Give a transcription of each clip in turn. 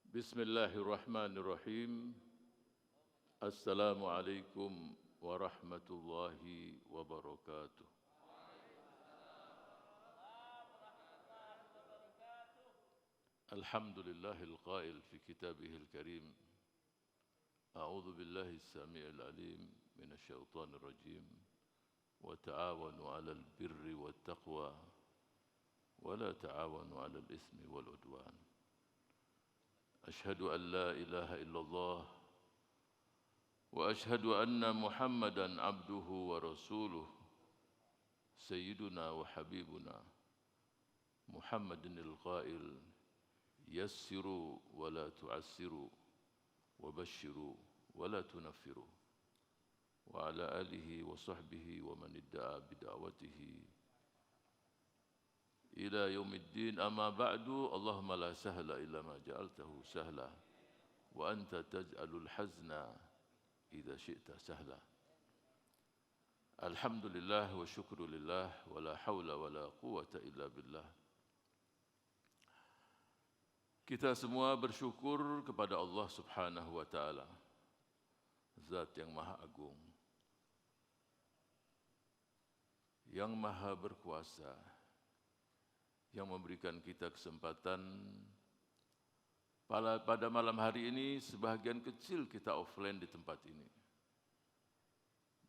Bismillahirrahmanirrahim. Assalamualaikum warahmatullahi wabarakatuh. Alhamdulillahil qail fi kitabihil karim. A'udzu billahi as-sami'il alim minasy syaithanir rajim. Wa ta'awanu 'alal birri wat taqwa wa la ta'awanu 'alal itsmi wal 'udwan. أشهد أن لا إله إلا الله وأشهد أن محمدًا عبده ورسوله سيدنا وحبيبنا محمد القائل يسروا ولا تعسروا وبشروا ولا تنفروا وعلى آله وصحبه ومن ادعى بدعوته إلى يوم الدين أما بعد اللهم لا سهل إلا ما جعلته سهلا وأنت تجعل الحزن إذا شئت سهلا. الحمد لله والشكر لله ولا حول ولا قوة إلا بالله. Kita semua bersyukur kepada Allah Subhanahu wa taala, Zat yang Maha Agung, yang Maha Berkuasa, yang memberikan kita kesempatan pada malam hari ini. Sebahagian kecil kita offline di tempat ini,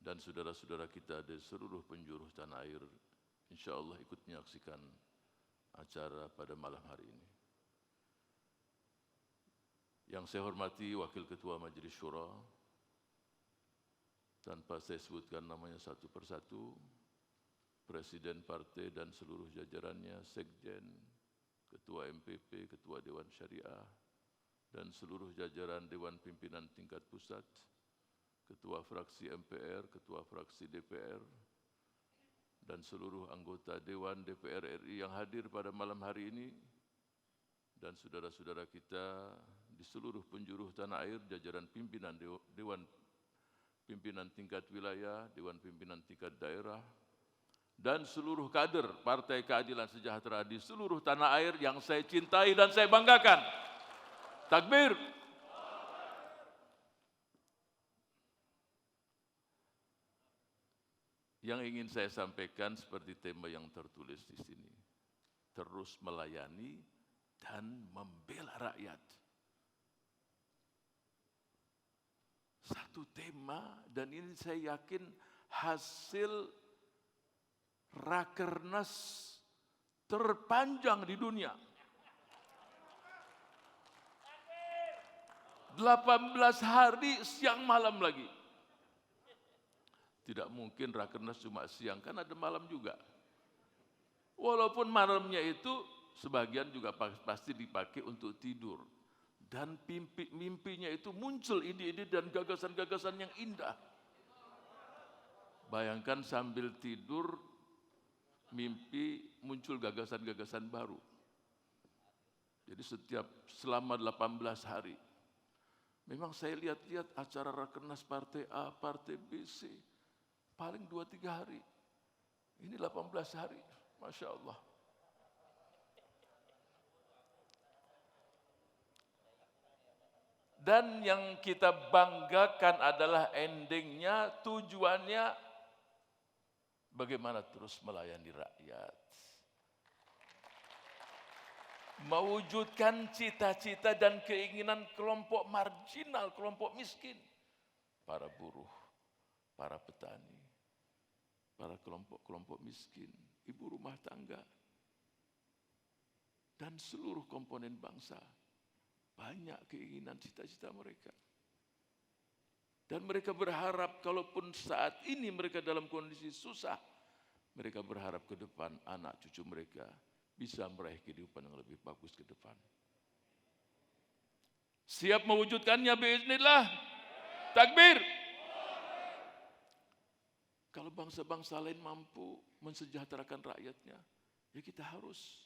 dan saudara-saudara kita di seluruh penjuru tanah air insyaallah ikut menyaksikan acara pada malam hari ini. Yang saya hormati Wakil Ketua Majelis Syura, tanpa saya sebutkan namanya satu persatu, Presiden Partai dan seluruh jajarannya, Sekjen, Ketua MPP, Ketua Dewan Syariah, dan seluruh jajaran Dewan Pimpinan Tingkat Pusat, Ketua Fraksi MPR, Ketua Fraksi DPR, dan seluruh anggota Dewan DPR RI yang hadir pada malam hari ini, dan saudara-saudara kita di seluruh penjuru tanah air, jajaran pimpinan Dewan Pimpinan Tingkat Wilayah, Dewan Pimpinan Tingkat Daerah, dan seluruh kader Partai Keadilan Sejahtera di seluruh tanah air yang saya cintai dan saya banggakan. Takbir. Yang ingin saya sampaikan seperti tema yang tertulis di sini, terus melayani dan membela rakyat. Satu tema, dan ini saya yakin hasil Rakernas terpanjang di dunia. 18 hari siang malam lagi. Tidak mungkin Rakernas cuma siang, kan ada malam juga. Walaupun malamnya itu sebagian juga pasti dipakai untuk tidur. Dan mimpinya itu muncul ide-ide dan gagasan-gagasan yang indah. Bayangkan sambil tidur, mimpi muncul gagasan-gagasan baru. Jadi selama 18 hari, memang saya lihat-lihat acara Rakernas Partai A, Partai B, C, paling 2-3 hari. Ini 18 hari, Masya Allah. Dan yang kita banggakan adalah endingnya, tujuannya bagaimana terus melayani rakyat. Mewujudkan cita-cita dan keinginan kelompok marginal, kelompok miskin. Para buruh, para petani, para kelompok-kelompok miskin, ibu rumah tangga, dan seluruh komponen bangsa. Banyak keinginan cita-cita mereka. Dan mereka berharap kalaupun saat ini mereka dalam kondisi susah, mereka berharap ke depan anak cucu mereka bisa meraih kehidupan yang lebih bagus ke depan. Siap mewujudkannya biiznillah. Takbir. Kalau bangsa-bangsa lain mampu mensejahterakan rakyatnya, ya kita harus.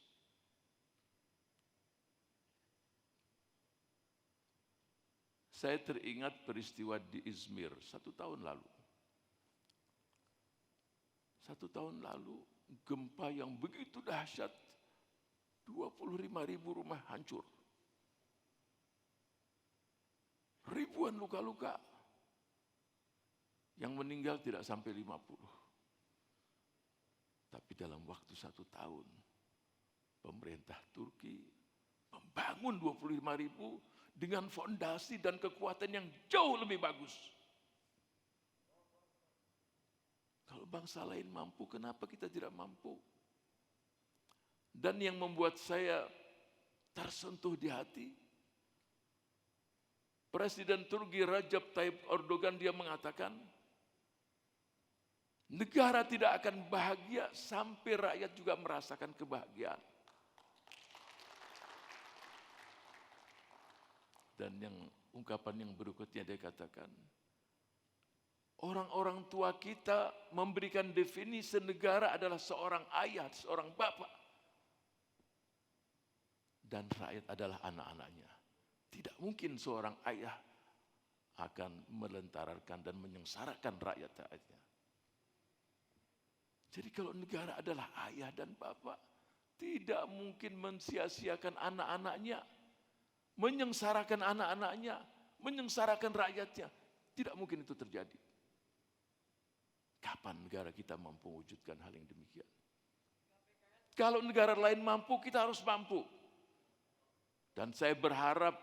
Saya teringat peristiwa di Izmir 1 tahun lalu. 1 tahun lalu gempa yang begitu dahsyat, 25.000 rumah hancur. ribuan luka-luka. Yang meninggal tidak sampai 50. Tapi dalam waktu 1 tahun, pemerintah Turki membangun 25.000 dengan fondasi dan kekuatan yang jauh lebih bagus. Kalau bangsa lain mampu, kenapa kita tidak mampu? Dan yang membuat saya tersentuh di hati, Presiden Turki Recep Tayyip Erdogan, dia mengatakan, negara tidak akan bahagia sampai rakyat juga merasakan kebahagiaan. Dan yang ungkapan yang berikutnya dia katakan, orang-orang tua kita memberikan definisi negara adalah seorang ayah, seorang bapak. Dan rakyat adalah anak-anaknya. Tidak mungkin seorang ayah akan melentarkan dan menyengsarakan rakyat-rakyatnya. Jadi kalau negara adalah ayah dan bapak, tidak mungkin mensia-siakan anak-anaknya, menyengsarakan anak-anaknya, menyengsarakan rakyatnya. Tidak mungkin itu terjadi. Kapan negara kita mampu mewujudkan hal yang demikian? Kalau negara lain mampu, kita harus mampu. Dan saya berharap,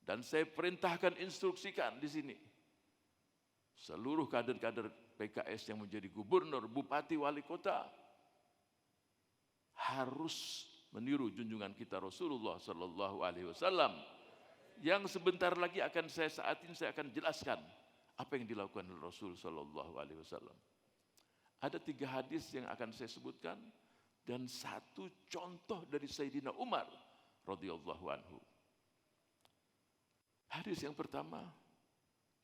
dan saya perintahkan, instruksikan di sini, seluruh kader-kader PKS yang menjadi gubernur, bupati, wali kota, harus meniru junjungan kita Rasulullah Sallallahu Alaihi Wasallam, yang sebentar lagi akan saya akan jelaskan apa yang dilakukan oleh Rasul Sallallahu Alaihi Wasallam. Ada 3 hadis yang akan saya sebutkan dan 1 contoh dari Sayyidina Umar radhiyallahu anhu. Hadis yang pertama,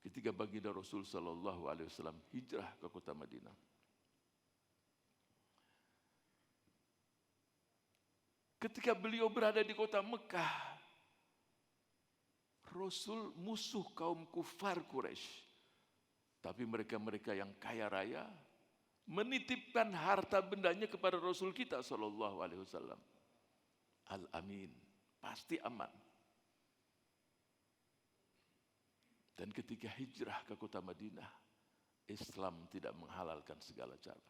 ketika baginda Rasul Sallallahu Alaihi Wasallam hijrah ke kota Madinah. Ketika beliau berada di kota Mekah, Rasul musuh kaum kufar Quraisy. Tapi mereka-mereka yang kaya raya menitipkan harta bendanya kepada Rasul kita Sallallahu Alaihi Wasallam. Al-Amin, pasti aman. Dan ketika hijrah ke kota Madinah, Islam tidak menghalalkan segala cara.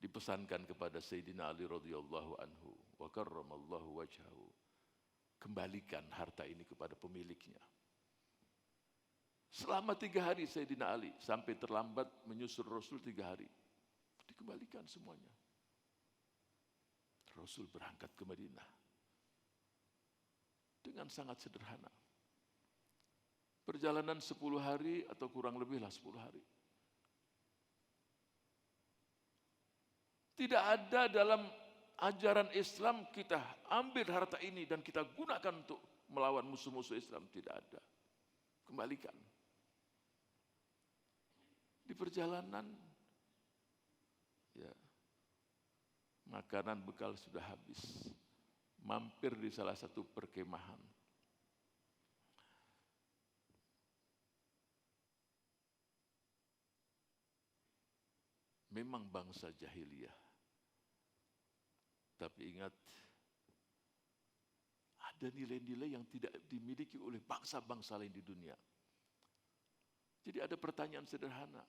Dipesankan kepada Sayyidina Ali radhiyallahu anhu, wa karramallahu wajhahu, kembalikan harta ini kepada pemiliknya. Selama 3 hari Sayyidina Ali, sampai terlambat menyusul Rasul 3 hari, dikembalikan semuanya. Rasul berangkat ke Madinah dengan sangat sederhana. Perjalanan 10 hari atau kurang lebihlah 10 hari. Tidak ada dalam ajaran Islam kita ambil harta ini dan kita gunakan untuk melawan musuh-musuh Islam. Tidak ada. Kembalikan. Di perjalanan, ya, makanan bekal sudah habis. Mampir di salah satu perkemahan. Memang bangsa jahiliyah. Tapi ingat, ada nilai-nilai yang tidak dimiliki oleh bangsa-bangsa lain di dunia. Jadi ada pertanyaan sederhana.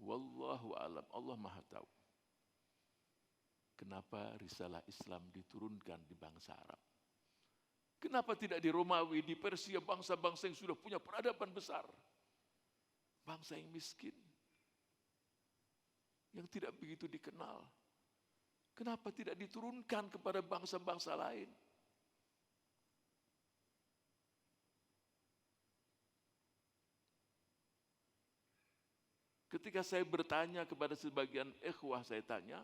Wallahu a'lam, Allah Maha tahu. Kenapa risalah Islam diturunkan di bangsa Arab? Kenapa tidak di Romawi, di Persia, bangsa-bangsa yang sudah punya peradaban besar? Bangsa yang miskin, yang tidak begitu dikenal. Kenapa tidak diturunkan kepada bangsa-bangsa lain? Ketika saya bertanya kepada sebagian ikhwah, saya tanya,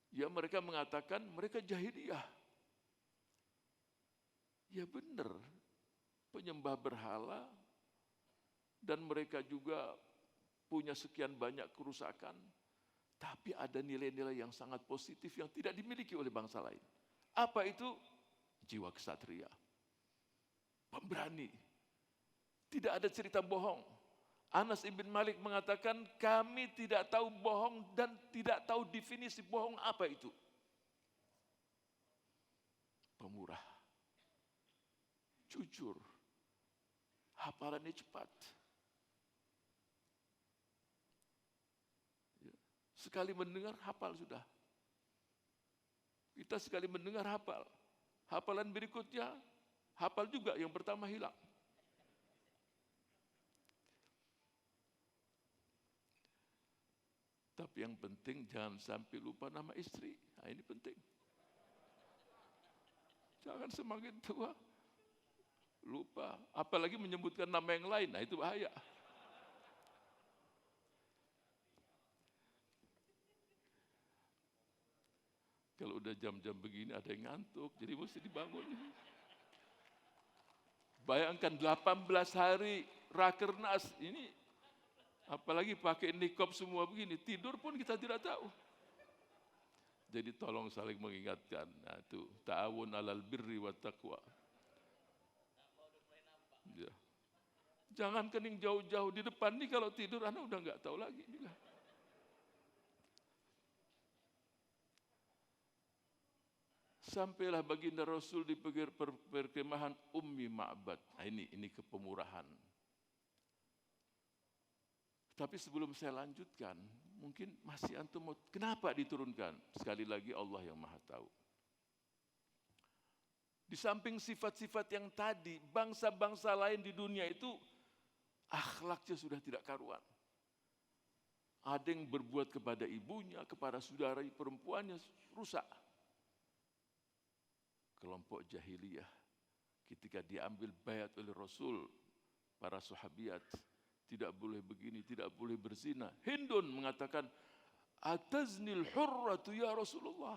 ya mereka mengatakan mereka jahiliyah. Ya benar, penyembah berhala, dan mereka juga punya sekian banyak kerusakan. Tapi ada nilai-nilai yang sangat positif yang tidak dimiliki oleh bangsa lain. Apa itu? Jiwa kesatria. Pemberani. Tidak ada cerita bohong. Anas ibn Malik mengatakan, kami tidak tahu bohong dan tidak tahu definisi bohong apa itu. Pemurah, jujur, hafalannya cepat. Sekali mendengar, hafal sudah. Kita sekali mendengar, hafal. Hafalan berikutnya, hafal juga, yang pertama hilang. Tapi yang penting jangan sampai lupa nama istri. Nah, ini penting. Jangan semakin tua lupa, apalagi menyebutkan nama yang lain. Nah, itu bahaya. Kalau udah jam-jam begini ada yang ngantuk, jadi mesti dibangun. Bayangkan 18 hari Rakernas ini, apalagi pakai nikop semua begini, tidur pun kita tidak tahu. Jadi tolong saling mengingatkan. Nah, itu ta'awun 'alal birri wat taqwa. Ya. Jangan kening jauh-jauh di depan nih, kalau tidur anak udah nggak tahu lagi. Sampailah baginda Rasul di perkemahan Ummi Ma'bad. Nah, ini kepemurahan. Tapi sebelum saya lanjutkan, mungkin masih antum mau, kenapa diturunkan? Sekali lagi Allah yang Maha tahu. Di samping sifat-sifat yang tadi, bangsa-bangsa lain di dunia itu akhlaknya sudah tidak karuan. Ada yang berbuat kepada ibunya, kepada saudara perempuannya, rusak. Kelompok jahiliyah, ketika diambil baiat oleh Rasul, para sahabiat, tidak boleh begini, tidak boleh berzina. Hindun mengatakan, ataznil hurratu ya Rasulullah.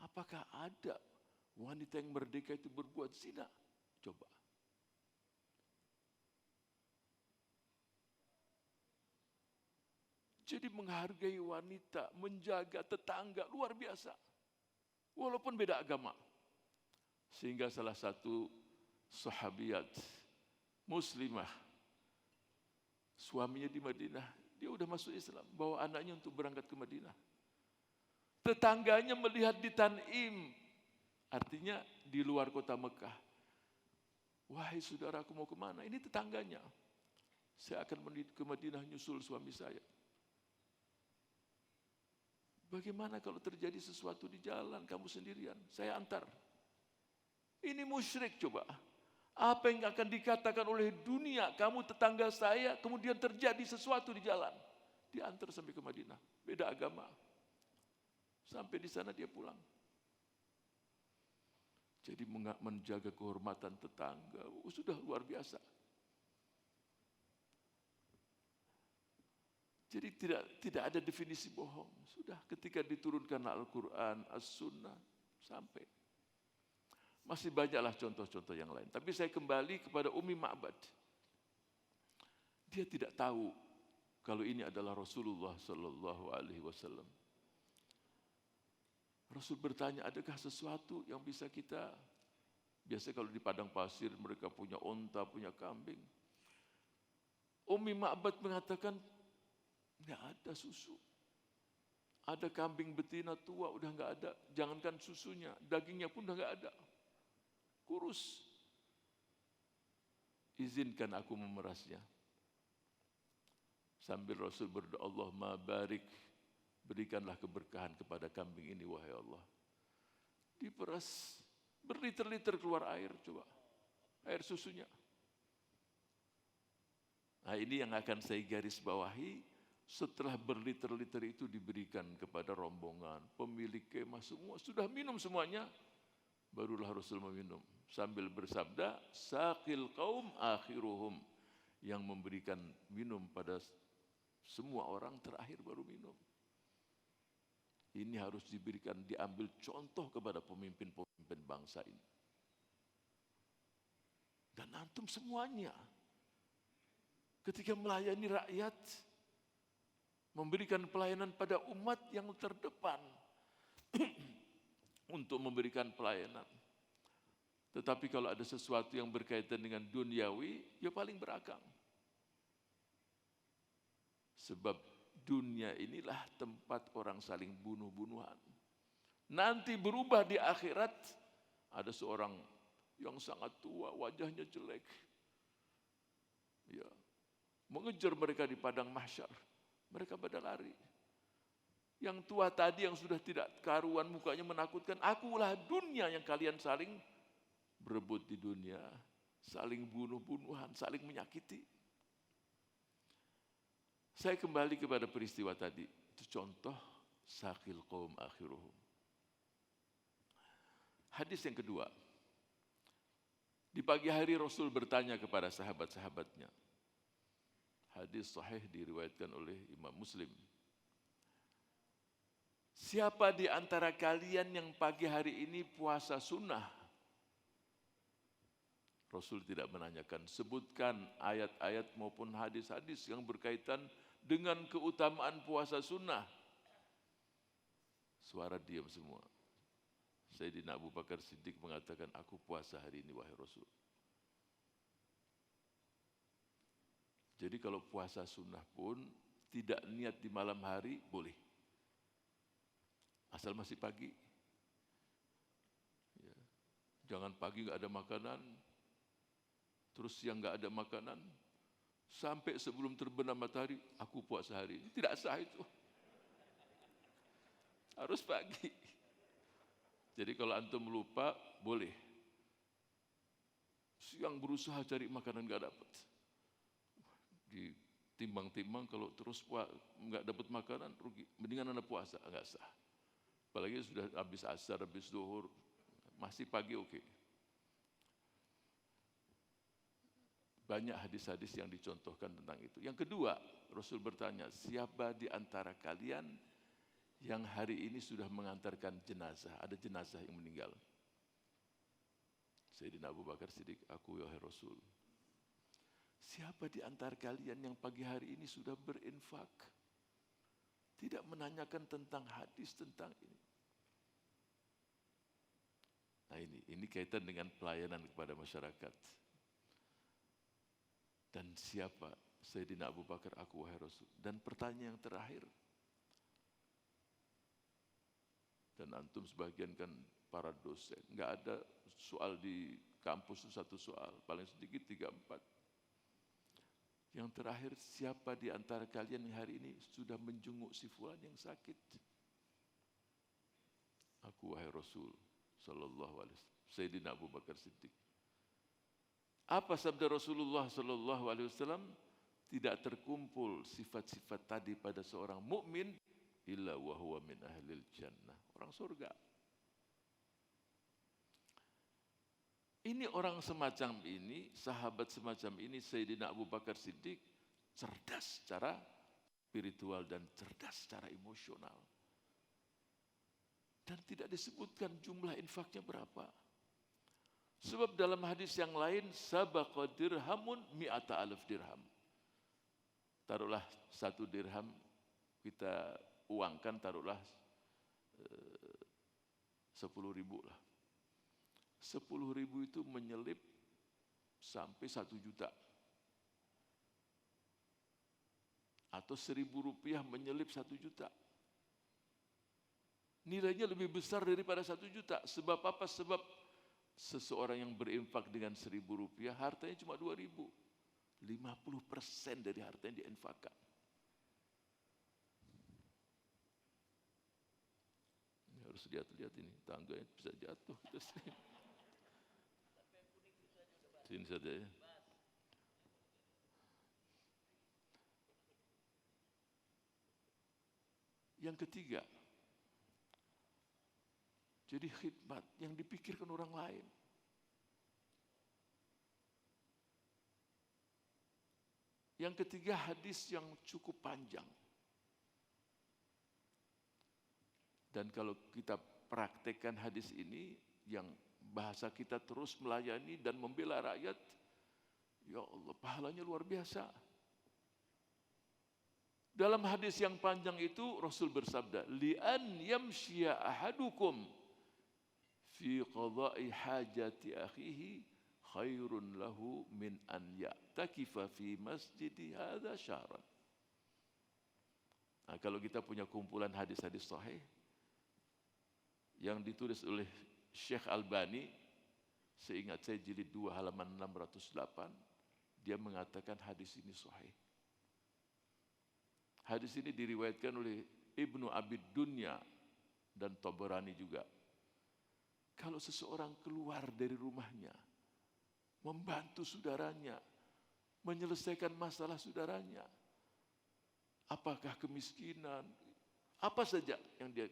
Apakah ada wanita yang merdeka itu berbuat zina? Coba. Jadi menghargai wanita, menjaga tetangga, luar biasa. Walaupun beda agama. Sehingga salah satu sahabiat muslimah, suaminya di Madinah, dia udah masuk Islam, bawa anaknya untuk berangkat ke Madinah. Tetangganya melihat di Tan'im, artinya di luar kota Mekah. Wahai saudaraku, mau kemana? Ini tetangganya. Saya akan ke Madinah nyusul suami saya. Bagaimana kalau terjadi sesuatu di jalan, kamu sendirian? Saya antar. Ini musyrik coba. Apa yang akan dikatakan oleh dunia, kamu tetangga saya, kemudian terjadi sesuatu di jalan. Diantar sampai ke Madinah, beda agama. Sampai di sana dia pulang. Jadi menjaga kehormatan tetangga, sudah luar biasa. Jadi tidak ada definisi bohong. Sudah ketika diturunkan Al-Quran, As-Sunnah, sampai. Masih banyaklah contoh-contoh yang lain. Tapi saya kembali kepada Ummi Ma'bad. Dia tidak tahu kalau ini adalah Rasulullah Sallallahu Alaihi Wasallam. Rasul bertanya, adakah sesuatu yang bisa kita, biasa kalau di padang pasir mereka punya onta, punya kambing. Ummi Ma'bad mengatakan, tidak ada susu. Ada kambing betina tua, udah nggak ada. Jangankan susunya, dagingnya pun udah nggak ada. Kurus. Izinkan aku memerasnya. Sambil Rasul berdoa, Allahumma barik, berikanlah keberkahan kepada kambing ini, wahai Allah. Diperas, berliter-liter keluar air, coba. Air susunya. Nah, ini yang akan saya garis bawahi. Setelah berliter-liter itu diberikan kepada rombongan, pemilik kemah semua, sudah minum semuanya, barulah Rasul meminum. Sambil bersabda, saqil qaum akhiruhum, yang memberikan minum pada semua orang terakhir baru minum. Ini harus diberikan, diambil contoh kepada pemimpin-pemimpin bangsa ini. Dan antum semuanya, ketika melayani rakyat, memberikan pelayanan pada umat yang terdepan untuk memberikan pelayanan. Tetapi kalau ada sesuatu yang berkaitan dengan duniawi, ya paling berakang. Sebab dunia inilah tempat orang saling bunuh-bunuhan. Nanti berubah di akhirat, ada seorang yang sangat tua, wajahnya jelek. Ya, mengejar mereka di padang mahsyar. Mereka pada lari. Yang tua tadi yang sudah tidak karuan mukanya menakutkan, akulah dunia yang kalian saling berebut di dunia, saling bunuh-bunuhan, saling menyakiti. Saya kembali kepada peristiwa tadi, itu contoh sakil qaum akhiruhum. Hadis yang kedua, di pagi hari Rasul bertanya kepada sahabat-sahabatnya. Hadis sahih diriwayatkan oleh Imam Muslim. Siapa di antara kalian yang pagi hari ini puasa sunnah? Rasul tidak menanyakan, sebutkan ayat-ayat maupun hadis-hadis yang berkaitan dengan keutamaan puasa sunnah. Suara diam semua. Sayyidina Abu Bakar Siddiq mengatakan, aku puasa hari ini wahai Rasul. Jadi kalau puasa sunnah pun tidak niat di malam hari boleh. Asal masih pagi. Ya. Jangan pagi nggak ada makanan, terus siang nggak ada makanan, sampai sebelum terbenam matahari, aku puasa hari ini. Tidak sah itu. Harus pagi. Jadi kalau antum lupa, boleh. Siang berusaha cari makanan nggak dapat. Ditimbang-timbang kalau terus nggak dapat makanan, rugi. Mendingan anda puasa, nggak sah. Apalagi sudah habis asar, habis zuhur, masih pagi oke. Banyak hadis-hadis yang dicontohkan tentang itu. Yang kedua, Rasul bertanya, siapa di antara kalian yang hari ini sudah mengantarkan jenazah? Ada jenazah yang meninggal. Sayyidina Abu Bakar Siddiq, aku ya Rasul. Siapa di antara kalian yang pagi hari ini sudah berinfak? Tidak menanyakan tentang hadis tentang ini. Nah ini kaitan dengan pelayanan kepada masyarakat. Dan siapa? Sayyidina Abu Bakar, aku wahai Rasul. Dan pertanyaan yang terakhir. Dan antum sebagian kan para dosen. Enggak ada soal di kampus itu satu soal. Paling sedikit 3-4. Yang terakhir, siapa di antara kalian yang hari ini sudah menjenguk si fulan yang sakit? Aku wahai Rasul sallallahu alaihi wasallam. Sayyidina Abu Bakar Siddiq. Apa sabda Rasulullah sallallahu alaihi wasallam? Tidak terkumpul sifat-sifat tadi pada seorang mukmin illa wa huwa min ahlil jannah. Orang surga. Ini orang semacam ini, sahabat semacam ini, Sayyidina Abu Bakar Siddiq, cerdas secara spiritual dan cerdas secara emosional. Dan tidak disebutkan jumlah infaknya berapa. Sebab dalam hadis yang lain, sabaqa dirhamun mi'ata alaf dirham. Taruhlah 1 dirham, kita uangkan, taruhlah 10.000 lah. 10.000 itu menyelip sampai 1 juta. Atau 1.000 rupiah menyelip 1 juta. Nilainya lebih besar daripada 1 juta. Sebab apa? Sebab seseorang yang berinfak dengan 1.000 rupiah, hartanya cuma 2.000. 50% dari harta yang diinfakkan. Ini harus lihat-lihat ini, tangganya bisa jatuh. Sini saja ya. Yang ketiga, jadi khidmat yang dipikirkan orang lain. Yang ketiga, hadis yang cukup panjang. Dan kalau kita praktekkan hadis ini, yang bahasa kita terus melayani dan membela rakyat, ya Allah, pahalanya luar biasa. Dalam hadis yang panjang itu Rasul bersabda, li'an yamshiya ahadukum fi qada'i hajati akhihi khairun lahu min an ya'takifa fi masjidi hadza syahran. Nah, kalau kita punya kumpulan hadis-hadis sahih yang ditulis oleh Syekh Albani, seingat saya jilid 2 halaman 608, dia mengatakan hadis ini sahih. Hadis ini diriwayatkan oleh Ibnu Abid Dunya dan Tabarani juga. Kalau seseorang keluar dari rumahnya, membantu saudaranya, menyelesaikan masalah saudaranya, apakah kemiskinan, apa saja yang dia,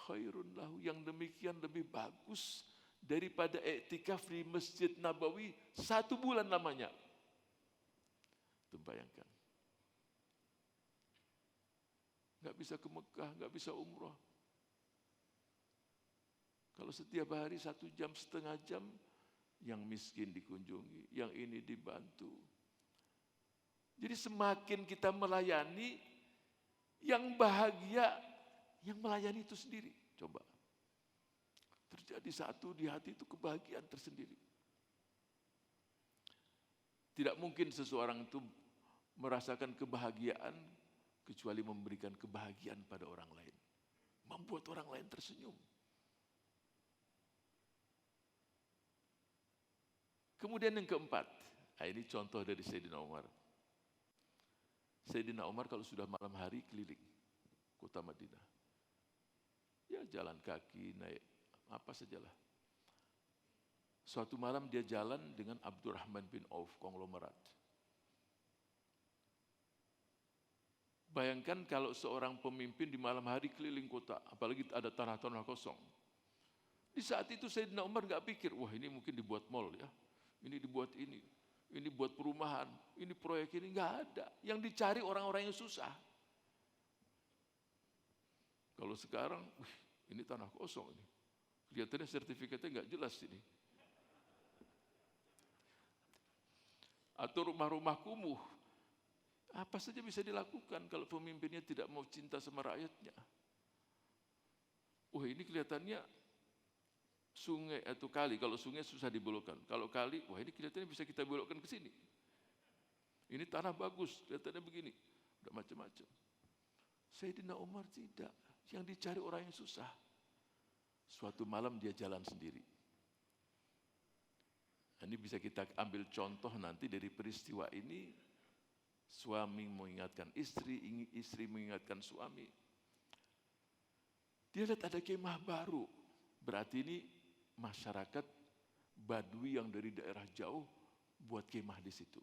khairun lahu, yang demikian lebih bagus daripada iktikaf di Masjid Nabawi 1 bulan lamanya. Itu bayangkan. Nggak bisa ke Mekah, nggak bisa umroh. Kalau setiap hari 1 jam, setengah jam, yang miskin dikunjungi, yang ini dibantu. Jadi semakin kita melayani, yang bahagia, yang melayani itu sendiri. Coba. Terjadi satu di hati itu kebahagiaan tersendiri. Tidak mungkin seseorang itu merasakan kebahagiaan kecuali memberikan kebahagiaan pada orang lain. Membuat orang lain tersenyum. Kemudian yang keempat, nah ini contoh dari Sayyidina Umar. Sayyidina Umar kalau sudah malam hari keliling kota Madinah. Ya jalan kaki, naik apa sajalah. Suatu malam dia jalan dengan Abdurrahman bin Auf, konglomerat. Bayangkan kalau seorang pemimpin di malam hari keliling kota, apalagi ada tanah-tanah kosong. Di saat itu Sayyidina Umar nggak pikir, wah ini mungkin dibuat mall ya. Ini dibuat ini buat perumahan, ini proyek ini, nggak ada. Yang dicari orang-orang yang susah. Kalau sekarang, ini tanah kosong ini. Kelihatannya sertifikatnya nggak jelas ini. Atau rumah-rumah kumuh. Apa saja bisa dilakukan kalau pemimpinnya tidak mau cinta sama rakyatnya. Wah ini kelihatannya sungai atau kali, kalau sungai susah dibelokkan. Kalau kali, wah ini kelihatannya bisa kita belokkan ke sini. Ini tanah bagus, kelihatannya begini. Udah macam-macam. Sayyidina Umar tidak. Yang dicari orang yang susah. Suatu malam dia jalan sendiri. Ini bisa kita ambil contoh nanti dari peristiwa ini. Suami mengingatkan istri, istri mengingatkan suami. Dia lihat ada kemah baru. Berarti ini masyarakat Badui yang dari daerah jauh buat kemah di situ.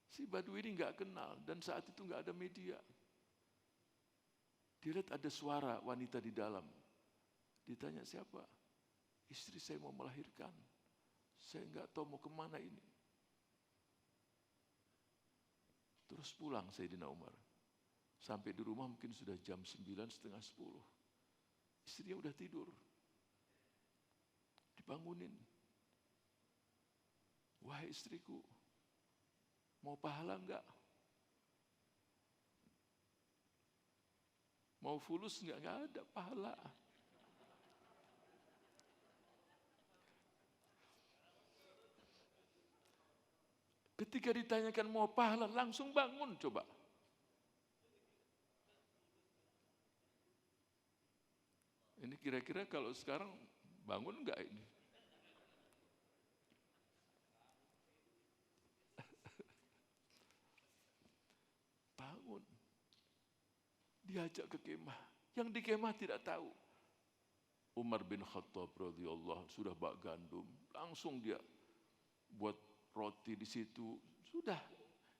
Si Badui ini nggak kenal dan saat itu nggak ada media. Dia lihat ada suara wanita di dalam. Ditanya siapa? Istri saya mau melahirkan. Saya nggak tahu mau kemana ini. Terus pulang Sayyidina Umar. Sampai di rumah mungkin sudah jam 9, setengah 10. Istrinya udah tidur. Dibangunin. Wahai istriku, mau pahala enggak? Mau fulus enggak? Enggak ada pahala. Ketika ditanyakan mau pahala, langsung bangun coba. Ini kira-kira kalau sekarang bangun enggak ini? Bangun. Diajak ke kemah. Yang di kemah tidak tahu. Umar bin Khattab radhiyallahu sudah bak gandum, langsung dia buat roti di situ. Sudah.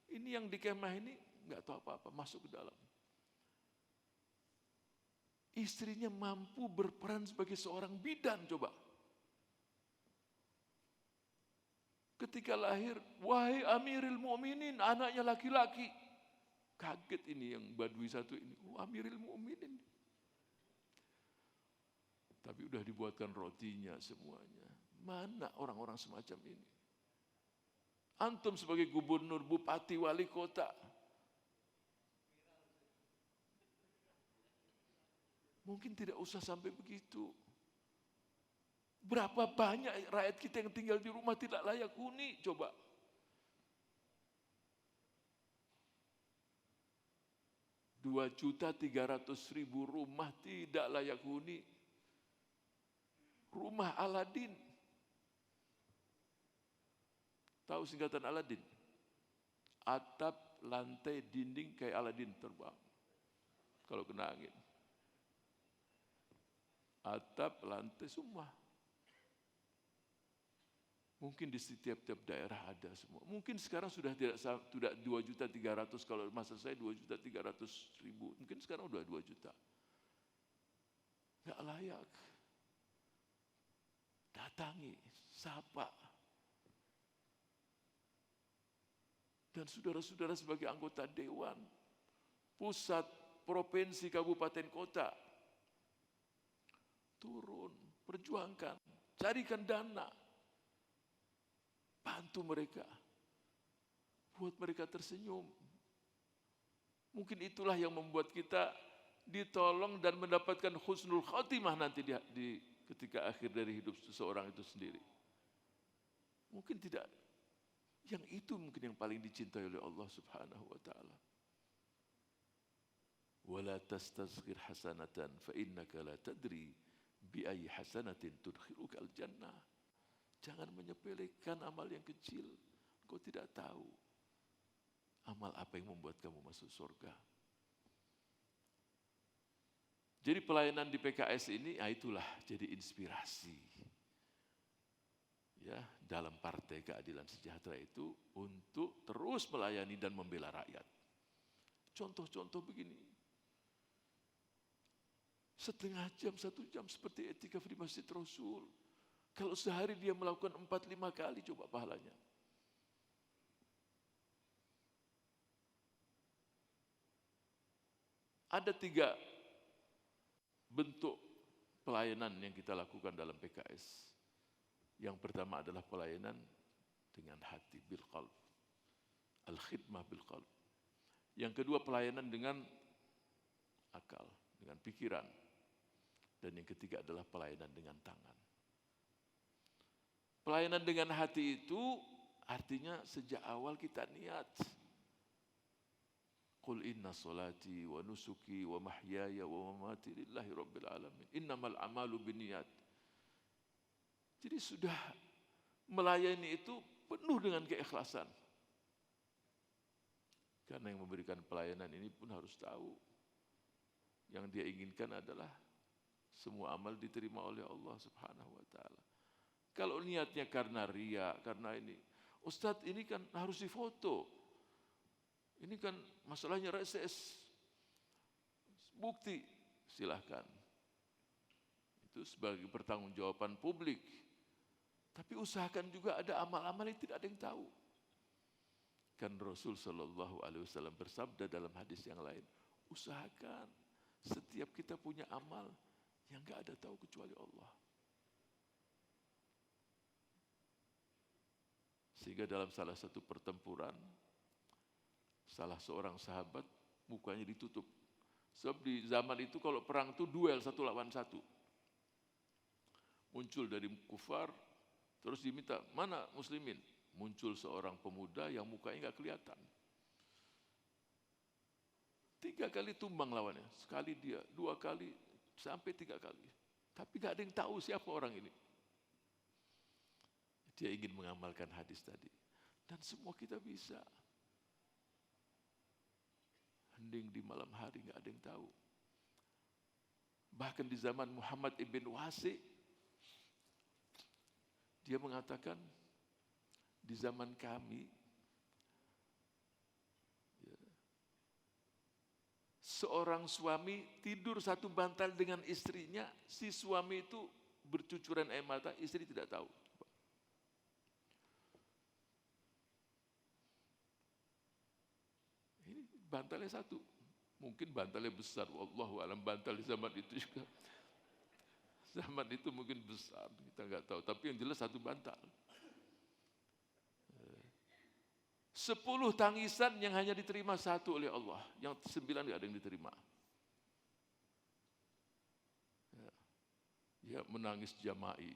Ini yang di kemah ini enggak tahu apa-apa, masuk ke dalam. Istrinya mampu berperan sebagai seorang bidan coba. Ketika lahir, wahai Amirul Mukminin, anaknya laki-laki. Kaget ini yang Badui satu ini, Amirul Mukminin. Tapi udah dibuatkan rotinya semuanya. Mana orang-orang semacam ini? Antum sebagai gubernur, bupati, wali kota, mungkin tidak usah sampai begitu. Berapa banyak rakyat kita yang tinggal di rumah tidak layak huni, coba. 2.300.000 rumah tidak layak huni. Rumah Aladin. Tahu singkatan Aladin? Atap, lantai, dinding kayak Aladin terbang. Kalau kena angin. Atap, lantai, semua. Mungkin di setiap daerah ada semua. Mungkin sekarang sudah tidak 2.300.000, kalau masa saya 2.300.000. Mungkin sekarang udah 2 juta. Nggak layak. Datangi, sapa. Dan saudara-saudara sebagai anggota dewan, pusat, provinsi, kabupaten, kota, turun, perjuangkan, carikan dana, bantu mereka, buat mereka tersenyum. Mungkin itulah yang membuat kita ditolong dan mendapatkan husnul khatimah nanti di ketika akhir dari hidup seseorang itu sendiri. Mungkin tidak, yang itu mungkin yang paling dicintai oleh Allah Subhanahu wa taala. Wala tastazghir hasanatan fa innaka la tadri bi ayyi hasanatin tudkhiluka al-jannah. Jangan menyepelekan amal yang kecil. Kau tidak tahu amal apa yang membuat kamu masuk surga. Jadi pelayanan di PKS ini, itulah jadi inspirasi. Ya, dalam Partai Keadilan Sejahtera itu untuk terus melayani dan membela rakyat. Contoh-contoh begini. Setengah jam, 1 jam seperti etika di Masjid Rasul. Kalau sehari dia melakukan 4-5 kali, coba pahalanya. Ada 3 bentuk pelayanan yang kita lakukan dalam PKS. Yang pertama adalah pelayanan dengan hati, bil qalb. Al-khidmah bil qalb. Yang kedua pelayanan dengan akal, dengan pikiran. Dan yang ketiga adalah pelayanan dengan tangan. Pelayanan dengan hati itu artinya sejak awal kita niat. Qul inna salati wa nusuki wa mahyaya wa mamati lillahi rabbil alamin. Innamal a'malu binniyat. Jadi sudah melayani itu penuh dengan keikhlasan. Karena yang memberikan pelayanan ini pun harus tahu. Yang dia inginkan adalah semua amal diterima oleh Allah Subhanahu wa taala. Kalau niatnya karena riya, karena ini, Ustadz ini kan harus difoto. Ini kan masalahnya reses. Bukti, silahkan. Itu sebagai pertanggungjawaban publik. Tapi usahakan juga ada amal-amal yang tidak ada yang tahu. Kan Rasul Shallallahu Alaihi Wasallam bersabda dalam hadis yang lain, usahakan setiap kita punya amal yang nggak ada tahu kecuali Allah. Sehingga dalam salah satu pertempuran, salah seorang sahabat mukanya ditutup. Sebab di zaman itu kalau perang itu duel 1 lawan 1. Muncul dari kufar, terus diminta, mana muslimin? Muncul seorang pemuda yang mukanya nggak kelihatan. 3 kali tumbang lawannya, sekali dia, 2 kali, sampai 3 kali. Tapi nggak ada yang tahu siapa orang ini. Dia ingin mengamalkan hadis tadi. Dan semua kita bisa. Hening di malam hari nggak ada yang tahu. Bahkan di zaman Muhammad ibn Wasi, dia mengatakan, di zaman kami, seorang suami tidur satu bantal dengan istrinya, si suami itu bercucuran air mata, istri tidak tahu. Ini bantalnya satu, mungkin bantalnya besar, wallahu alam bantal di zaman itu juga. Zaman itu mungkin besar, kita nggak tahu, tapi yang jelas satu bantal. 10 tangisan yang hanya diterima 1 oleh Allah, yang 9 nggak ada yang diterima. Ya, menangis jama'i.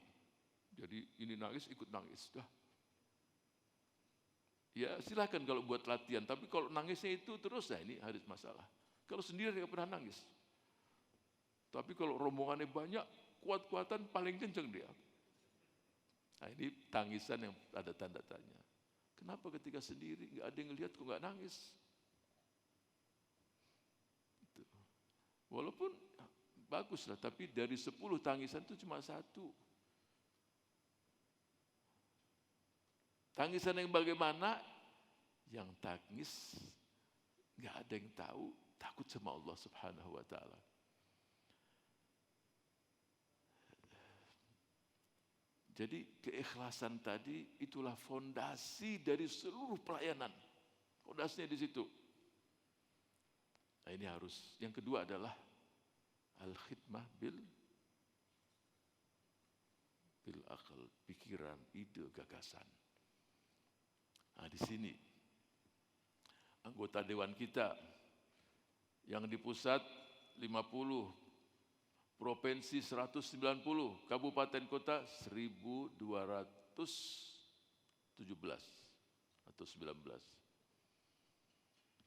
Jadi ini nangis ikut nangis, dah. Ya silakan kalau buat latihan, tapi kalau nangisnya itu terus, ini harus masalah. Kalau sendiri nggak pernah nangis. Tapi kalau rombongannya banyak, kuat-kuatan paling kenceng dia. Nah, ini tangisan yang ada tanda tanya. Kenapa ketika sendiri nggak ada yang ngelihat kok nggak nangis? Itu. Walaupun baguslah, tapi dari 10 tangisan itu cuma 1. Tangisan yang bagaimana? Yang tangis nggak ada yang tahu, takut sama Allah Subhanahu wa taala. Jadi keikhlasan tadi itulah fondasi dari seluruh pelayanan. Fondasinya di situ. Nah, ini harus. Yang kedua adalah al-khidmah bil akal, pikiran, ide, gagasan. Nah, di sini anggota dewan kita yang di pusat 50, provinsi 190, kabupaten kota 1217 atau 19.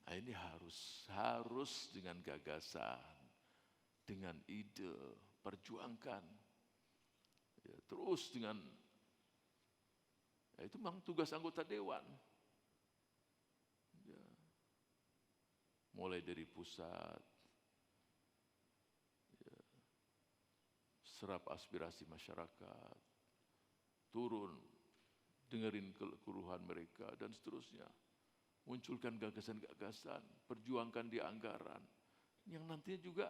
Nah, ini harus dengan gagasan, dengan ide, perjuangkan. Ya, terus dengan itu memang tugas anggota dewan. Ya. Mulai dari pusat, ya, serap aspirasi masyarakat, turun, dengerin keluhan mereka dan seterusnya. Munculkan gagasan-gagasan, perjuangkan di anggaran. Yang nantinya juga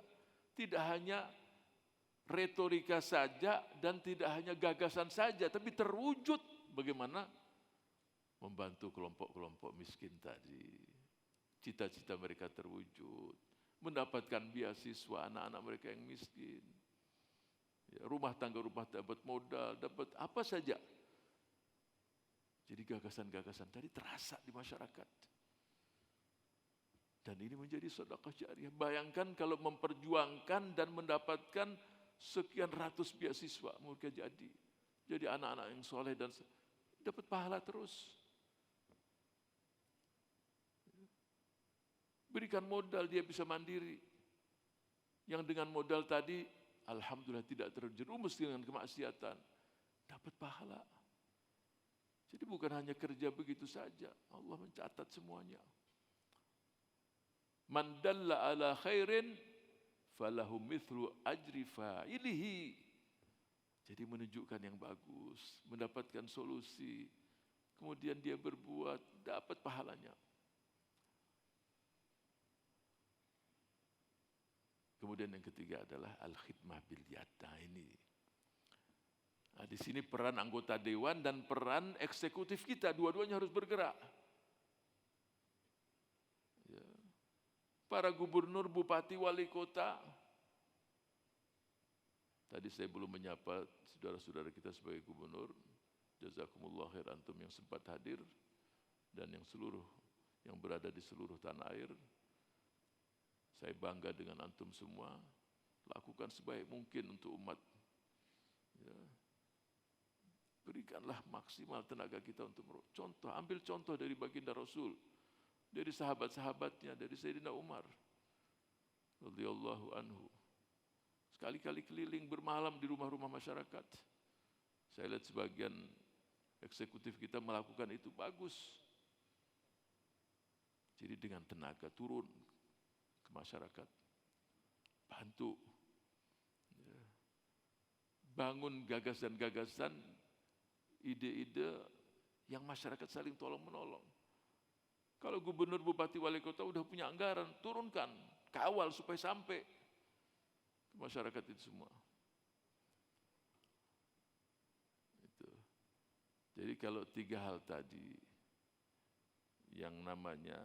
tidak hanya retorika saja dan tidak hanya gagasan saja, tapi terwujud bagaimana membantu kelompok-kelompok miskin tadi. Cita-cita mereka terwujud, mendapatkan beasiswa anak-anak mereka yang miskin. Ya, rumah tangga dapat modal, dapat apa saja. Jadi gagasan-gagasan tadi terasa di masyarakat. Dan ini menjadi sedekah jariah. Bayangkan kalau memperjuangkan dan mendapatkan sekian ratus beasiswa, mereka jadi anak-anak yang soleh dan dapat pahala terus. Berikan modal, dia bisa mandiri. Yang dengan modal tadi, alhamdulillah tidak terjerumus dengan kemaksiatan, dapat pahala. Jadi bukan hanya kerja begitu saja, Allah mencatat semuanya. Man dalla ala khairin falahu mithlu ajri fa'ilihi. Jadi menunjukkan yang bagus, mendapatkan solusi, kemudian dia berbuat, dapat pahalanya. Kemudian yang ketiga adalah al-khidmah bil yad. Nah, ini. Nah, di sini peran anggota dewan dan peran eksekutif kita, dua-duanya harus bergerak. Ya. Para gubernur, bupati, wali kota. Tadi saya belum menyapa saudara-saudara kita sebagai gubernur. Jazakumullah khair antum yang sempat hadir dan yang berada di seluruh tanah air. Saya bangga dengan antum semua. Lakukan sebaik mungkin untuk umat. Ya. Berikanlah maksimal tenaga kita untuk contoh. Ambil contoh dari baginda Rasul, dari sahabat-sahabatnya, dari Sayyidina Umar radhiyallahu anhu. Sekali-kali keliling bermalam di rumah-rumah masyarakat. Saya lihat sebagian eksekutif kita melakukan itu bagus. Jadi dengan tenaga turun ke masyarakat, bantu, ya. Bangun gagasan-gagasan, ide-ide yang masyarakat saling tolong-menolong. Kalau gubernur, bupati, wali kota udah punya anggaran, turunkan, kawal supaya sampai ke masyarakat itu semua. Itu. Jadi kalau 3 hal tadi, yang namanya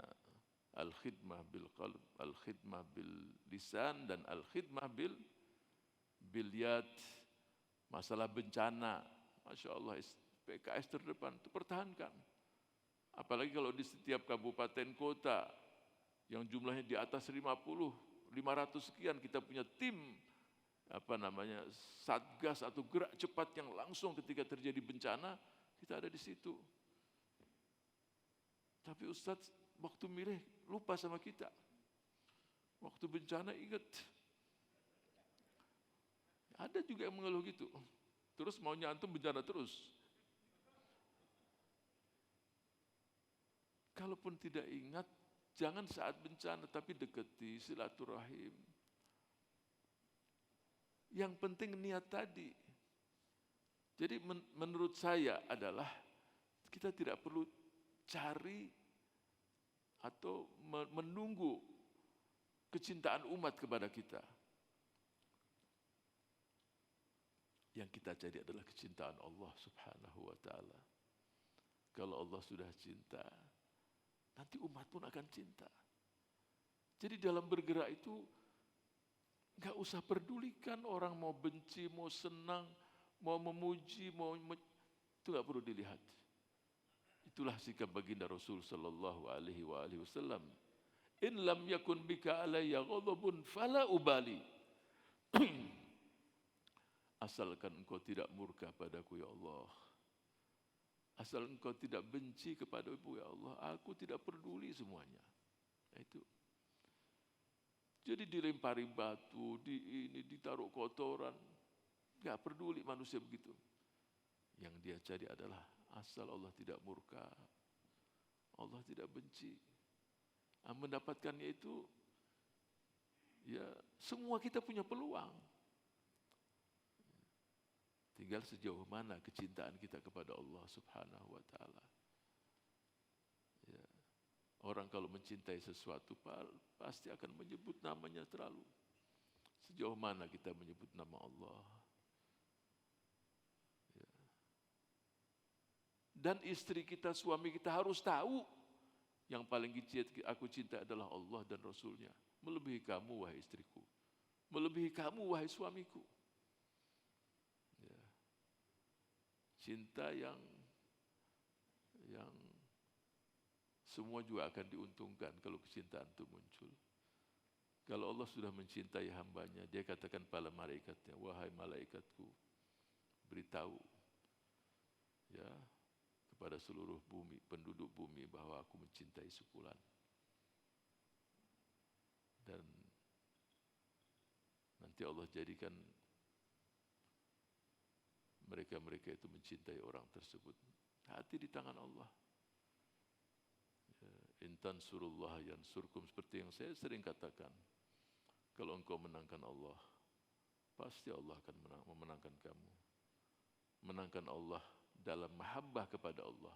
al-khidmah bil qalb, al-khidmah bil lisan, dan al-khidmah bil yad, masalah bencana, Masya Allah, PKS terdepan, itu pertahankan. Apalagi kalau di setiap kabupaten kota yang jumlahnya di atas 500 sekian, kita punya tim satgas atau gerak cepat yang langsung ketika terjadi bencana, kita ada di situ. Tapi Ustadz waktu milih lupa sama kita. Waktu bencana ingat. Ada juga yang mengeluh gitu. Terus maunya antum bencana terus. Kalaupun tidak ingat, jangan saat bencana, tapi deketi, silaturahim. Yang penting niat tadi. Jadi menurut saya adalah kita tidak perlu cari atau menunggu kecintaan umat kepada kita. Yang kita cari adalah kecintaan Allah Subhanahu wa ta'ala. Kalau Allah sudah cinta, nanti umat pun akan cinta. Jadi dalam bergerak itu gak usah pedulikan orang mau benci, mau senang, mau memuji, itu gak perlu dilihat. Itulah sikap baginda Rasul sallallahu alaihi wasallam. In lam yakun bika alayya ghadabun fala ubali. Asalkan engkau tidak murka padaku ya Allah. Asal engkau tidak benci kepada ibu ya Allah, aku tidak peduli semuanya. Nah, itu. Jadi dilempari batu, ditaruh kotoran, gak peduli manusia begitu. Yang dia cari adalah asal Allah tidak murka, Allah tidak benci. Mendapatkannya itu, ya semua kita punya peluang. Tinggal sejauh mana kecintaan kita kepada Allah Subhanahu wa ta'ala. Ya. Orang kalau mencintai sesuatu pasti akan menyebut namanya terlalu. Sejauh mana kita menyebut nama Allah. Ya. Dan istri kita, suami kita harus tahu yang paling aku cinta adalah Allah dan Rasulnya. Melebihi kamu wahai istriku. Melebihi kamu wahai suamiku. Cinta yang semua juga akan diuntungkan kalau kecintaan itu muncul. Kalau Allah sudah mencintai hambanya, dia katakan pada malaikatnya, wahai malaikatku, beritahu ya kepada seluruh bumi, penduduk bumi bahwa aku mencintai sepulan. Dan nanti Allah jadikan mereka itu mencintai orang tersebut. Hati di tangan Allah. Intan surullah yansurkum, seperti yang saya sering katakan. Kalau engkau menangkan Allah, pasti Allah akan memenangkan kamu. Menangkan Allah dalam mahabbah kepada Allah.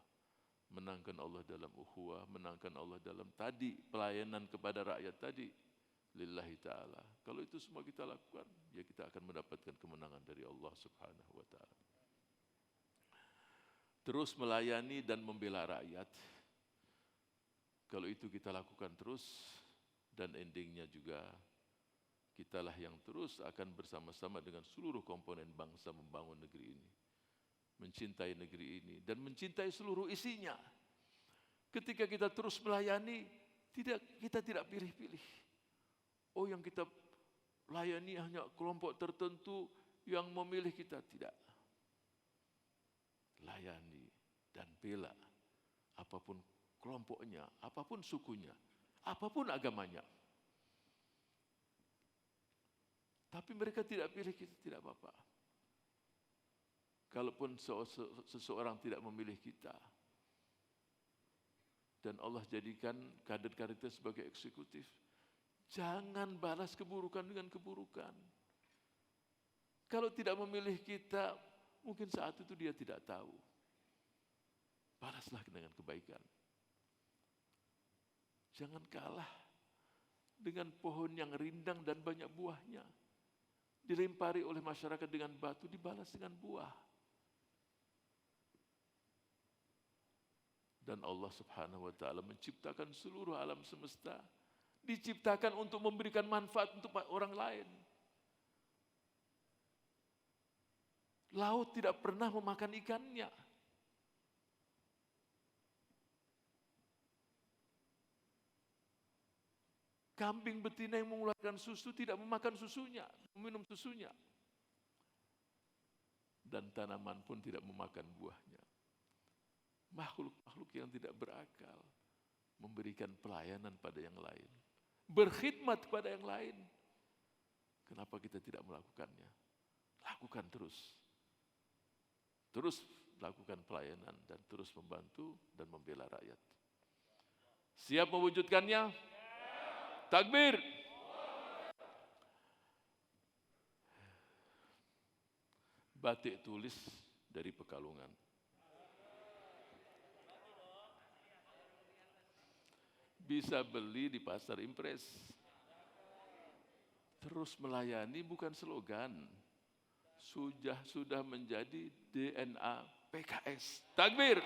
Menangkan Allah dalam ukhuwah, menangkan Allah dalam tadi pelayanan kepada rakyat tadi. Lillahi ta'ala. Kalau itu semua kita lakukan, ya kita akan mendapatkan kemenangan dari Allah Subhanahu wa ta'ala. Terus melayani dan membela rakyat. Kalau itu kita lakukan terus, dan endingnya juga kitalah yang terus akan bersama-sama dengan seluruh komponen bangsa membangun negeri ini. Mencintai negeri ini dan mencintai seluruh isinya. Ketika kita terus melayani, kita tidak pilih-pilih. Oh, yang kita layani hanya kelompok tertentu yang memilih kita. Tidak. Layani dan bela apapun kelompoknya, apapun sukunya, apapun agamanya. Tapi mereka tidak pilih kita, tidak apa-apa. Kalaupun seseorang tidak memilih kita, dan Allah jadikan kader-kader kita sebagai eksekutif, jangan balas keburukan dengan keburukan. Kalau tidak memilih kita, mungkin saat itu dia tidak tahu. Balaslah dengan kebaikan. Jangan kalah dengan pohon yang rindang dan banyak buahnya. Dilempari oleh masyarakat dengan batu, dibalas dengan buah. Dan Allah Subhanahu wa ta'ala menciptakan seluruh alam semesta. Diciptakan untuk memberikan manfaat untuk orang lain. Laut tidak pernah memakan ikannya. Kambing betina yang mengeluarkan susu tidak memakan susunya, meminum susunya. Dan tanaman pun tidak memakan buahnya. Makhluk-makhluk yang tidak berakal memberikan pelayanan pada yang lain. berkhidmat kepada yang lain. Kenapa kita tidak melakukannya? Lakukan terus. Terus lakukan pelayanan dan terus membantu dan membela rakyat. Siap mewujudkannya? Takbir. Batik tulis dari Pekalongan. Bisa beli di pasar Impres. Terus melayani bukan slogan. Sudah menjadi DNA PKS. Takbir.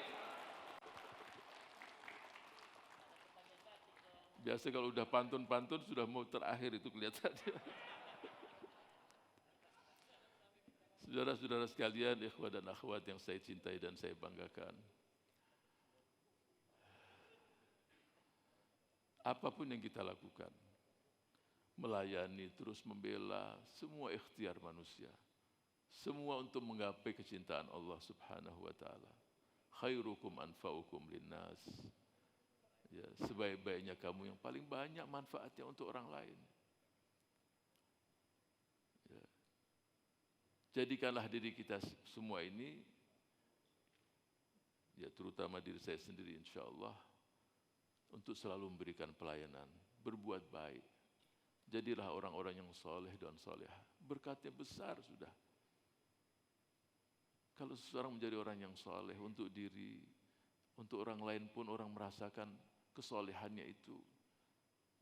Biasa kalau udah pantun-pantun sudah mau terakhir itu kelihatannya. Saudara-saudara sekalian, ikhwah dan akhwat yang saya cintai dan saya banggakan. Apapun yang kita lakukan, melayani, terus membela, semua ikhtiar manusia. Semua untuk menggapai kecintaan Allah Subhanahu wa taala. Khairukum anfa'ukum linnas. Ya, sebaik-baiknya kamu yang paling banyak manfaatnya untuk orang lain. Ya. Jadikanlah diri kita semua ini, ya terutama diri saya sendiri insyaallah, untuk selalu memberikan pelayanan, berbuat baik. Jadilah orang-orang yang soleh dan solehah. Berkatnya besar sudah. Kalau seseorang menjadi orang yang soleh untuk diri, untuk orang lain pun orang merasakan kesolehannya itu.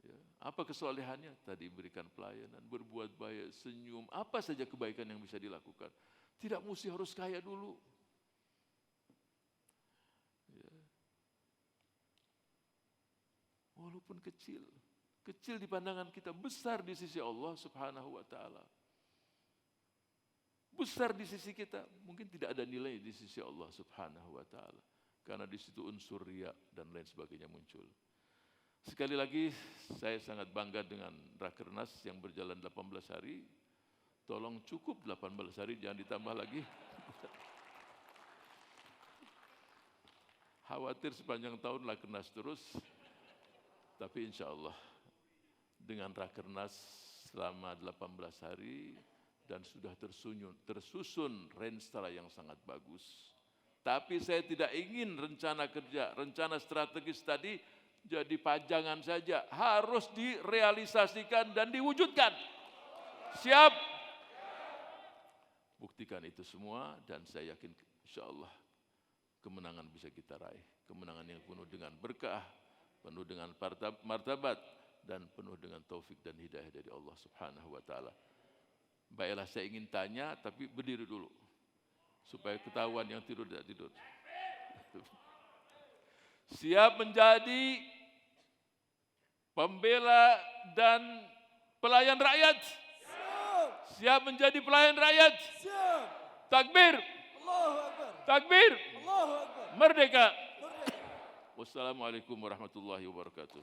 Ya. Apa kesolehannya? Tadi berikan pelayanan, berbuat baik, senyum, apa saja kebaikan yang bisa dilakukan. Tidak mesti harus kaya dulu. Ya. Walaupun kecil di pandangan kita, besar di sisi Allah Subhanahu wa taala. Besar di sisi kita, mungkin tidak ada nilai di sisi Allah Subhanahu wa taala. Karena di situ unsur riya dan lain sebagainya muncul. Sekali lagi, saya sangat bangga dengan Rakernas yang berjalan 18 hari. Tolong cukup 18 hari, jangan ditambah lagi. Khawatir sepanjang tahun Rakernas terus. Tapi insya Allah dengan Rakernas selama 18 hari dan sudah tersusun renstra yang sangat bagus. Tapi saya tidak ingin rencana kerja, rencana strategis tadi jadi pajangan saja. Harus direalisasikan dan diwujudkan. Siap? Buktikan itu semua dan saya yakin insya Allah kemenangan bisa kita raih. Kemenangan yang penuh dengan berkah, penuh dengan martabat, dan penuh dengan taufik dan hidayah dari Allah Subhanahu wa taala. Baiklah, saya ingin tanya tapi berdiri dulu supaya ketahuan yang tidur tidak tidur. Siap menjadi pembela dan pelayan rakyat? Siap menjadi pelayan rakyat? Siap. Takbir. Allahu Akbar. Takbir. Allahu Akbar. Merdeka. Wassalamualaikum warahmatullahi wabarakatuh.